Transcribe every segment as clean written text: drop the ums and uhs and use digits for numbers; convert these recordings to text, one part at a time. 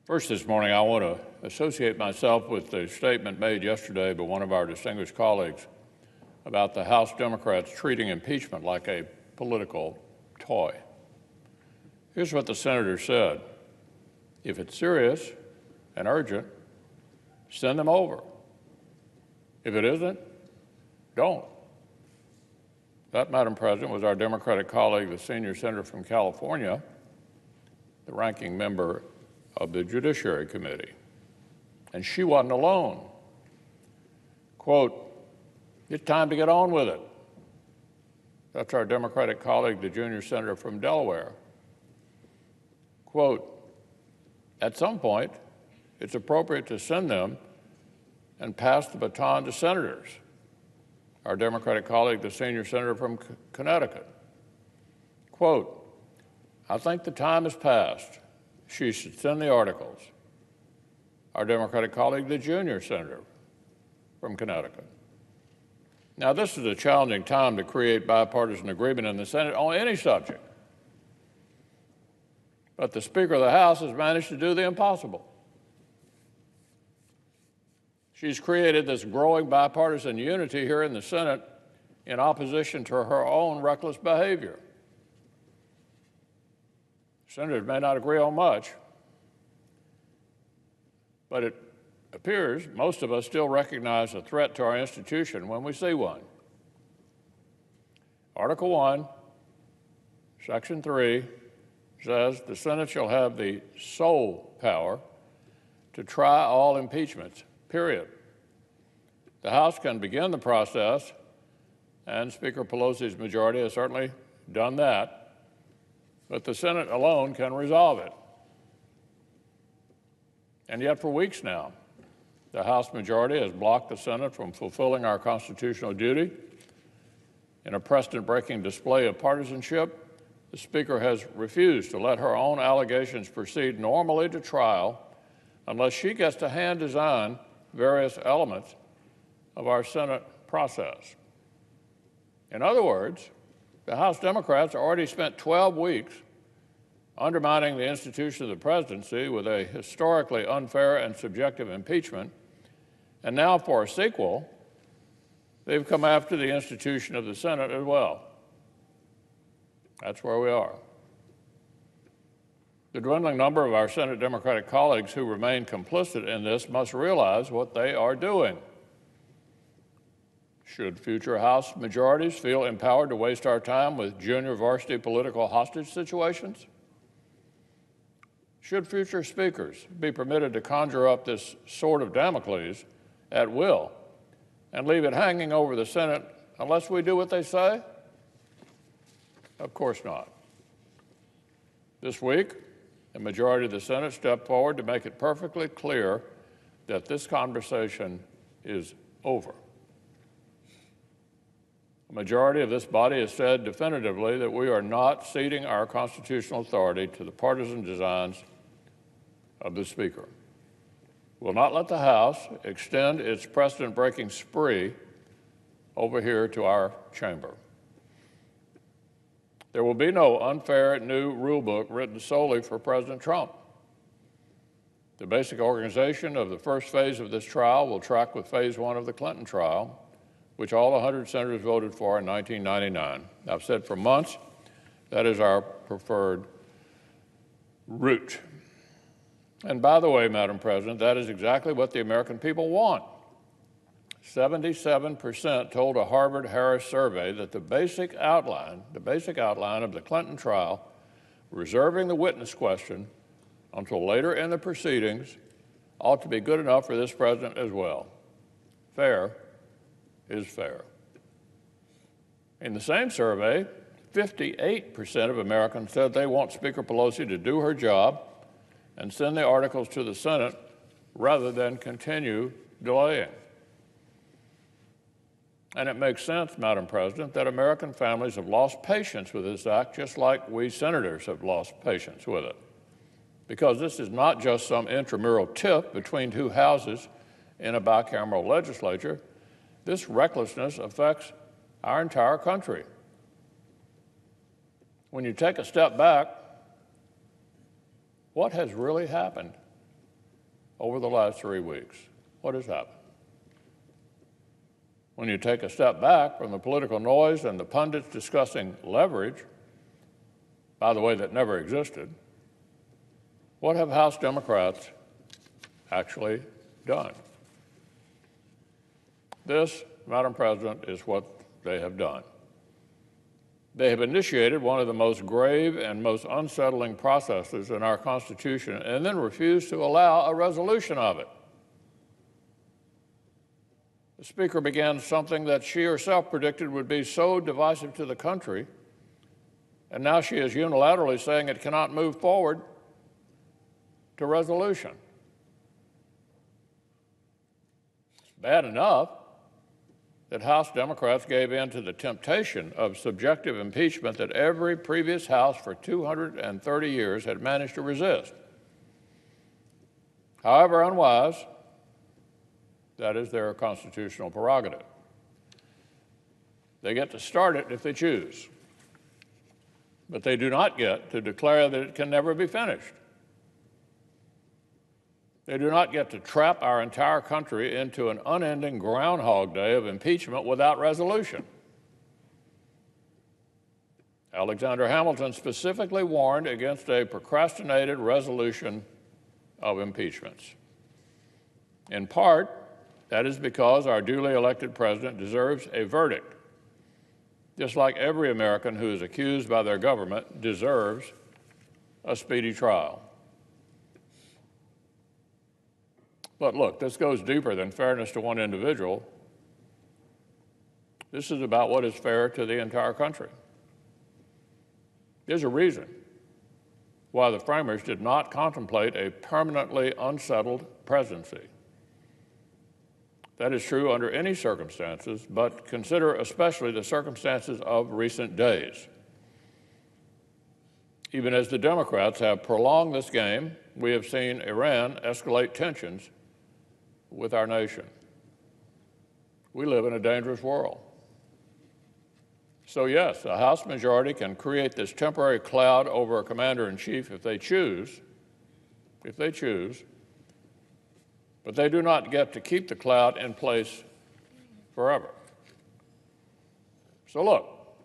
First this morning, I want to associate myself with the statement made yesterday by one of our distinguished colleagues about the House Democrats treating impeachment like a political toy. Here's what the senator said: if it's serious and urgent, send them over. If it isn't, don't. That, Madam President, was our Democratic colleague, the senior senator from California, the ranking member of the Judiciary Committee. And she wasn't alone. Quote, it's time to get on with it. That's our Democratic colleague, the junior senator from Delaware. Quote, at some point, it's appropriate to send them and pass the baton to senators. Our Democratic colleague, the senior senator from Connecticut. Quote, I think the time has passed. She should send the articles. Our Democratic colleague, the junior senator from Connecticut. Now, this is a challenging time to create bipartisan agreement in the Senate on any subject. But the Speaker of the House has managed to do the impossible. She's created this growing bipartisan unity here in the Senate in opposition to her own reckless behavior. Senators may not agree on much, but it appears most of us still recognize a threat to our institution when we see one. Article 1, Section 3 says the Senate shall have the sole power to try all impeachments, period. The House can begin the process, and Speaker Pelosi's majority has certainly done that, but the Senate alone can resolve it. And yet for weeks now, the House majority has blocked the Senate from fulfilling our constitutional duty. In a precedent-breaking display of partisanship, the Speaker has refused to let her own allegations proceed normally to trial unless she gets to hand design various elements of our Senate process. In other words, the House Democrats already spent 12 weeks undermining the institution of the presidency with a historically unfair and subjective impeachment, and now for a sequel, they've come after the institution of the Senate as well. That's where we are. The dwindling number of our Senate Democratic colleagues who remain complicit in this must realize what they are doing. Should future House majorities feel empowered to waste our time with junior varsity political hostage situations? Should future speakers be permitted to conjure up this sword of Damocles at will and leave it hanging over the Senate unless we do what they say? Of course not. This week, the majority of the Senate stepped forward to make it perfectly clear that this conversation is over. The majority of this body has said definitively that we are not ceding our constitutional authority to the partisan designs of the Speaker. We'll not let the House extend its precedent-breaking spree over here to our chamber. There will be no unfair new rule book written solely for President Trump. The basic organization of the first phase of this trial will track with phase 1 of the Clinton trial, which all 100 senators voted for in 1999. I've said for months that is our preferred route. And by the way, Madam President, that is exactly what the American people want. 77% told a Harvard-Harris survey that the basic outline of the Clinton trial, reserving the witness question until later in the proceedings, ought to be good enough for this president as well. Fair is fair. In the same survey, 58% of Americans said they want Speaker Pelosi to do her job and send the articles to the Senate rather than continue delaying. And it makes sense, Madam President, that American families have lost patience with this act just like we senators have lost patience with it. Because this is not just some intramural tiff between two houses in a bicameral legislature. This recklessness affects our entire country. When you take a step back, what has really happened over the last 3 weeks? What has happened? When you take a step back from the political noise and the pundits discussing leverage, by the way, that never existed, what have House Democrats actually done? This, Madam President, is what they have done. They have initiated one of the most grave and most unsettling processes in our Constitution and then refused to allow a resolution of it. The Speaker began something that she herself predicted would be so divisive to the country, and now she is unilaterally saying it cannot move forward to resolution. It's bad enough that House Democrats gave in to the temptation of subjective impeachment that every previous House for 230 years had managed to resist. However unwise, that is their constitutional prerogative. They get to start it if they choose, but they do not get to declare that it can never be finished. They do not get to trap our entire country into an unending Groundhog Day of impeachment without resolution. Alexander Hamilton specifically warned against a procrastinated resolution of impeachments. In part, that is because our duly elected president deserves a verdict, just like every American who is accused by their government deserves a speedy trial. But look, this goes deeper than fairness to one individual. This is about what is fair to the entire country. There's a reason why the framers did not contemplate a permanently unsettled presidency. That is true under any circumstances, but consider especially the circumstances of recent days. Even as the Democrats have prolonged this game, we have seen Iran escalate tensions with our nation. We live in a dangerous world. So yes, a House majority can create this temporary cloud over a commander-in-chief if they choose, but they do not get to keep the cloud in place forever. So look,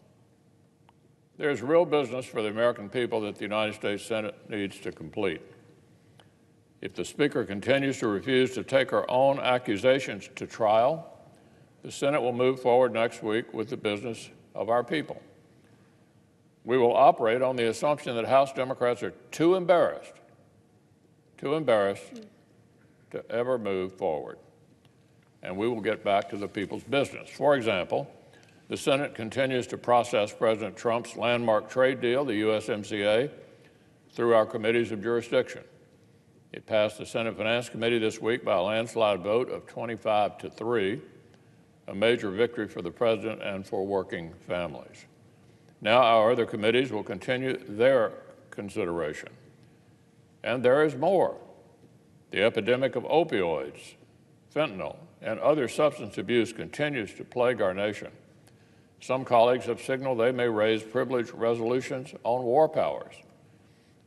there's real business for the American people that the United States Senate needs to complete. If the Speaker continues to refuse to take her own accusations to trial, the Senate will move forward next week with the business of our people. We will operate on the assumption that House Democrats are too embarrassed to ever move forward, and we will get back to the people's business. For example, the Senate continues to process President Trump's landmark trade deal, the USMCA, through our committees of jurisdiction. It passed the Senate Finance Committee this week by a landslide vote of 25-3, a major victory for the President and for working families. Now our other committees will continue their consideration. And there is more. The epidemic of opioids, fentanyl, and other substance abuse continues to plague our nation. Some colleagues have signaled they may raise privilege resolutions on war powers.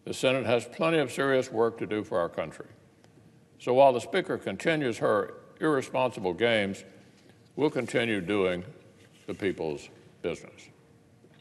The Senate has plenty of serious work to do for our country. So while the Speaker continues her irresponsible games, we'll continue doing the people's business.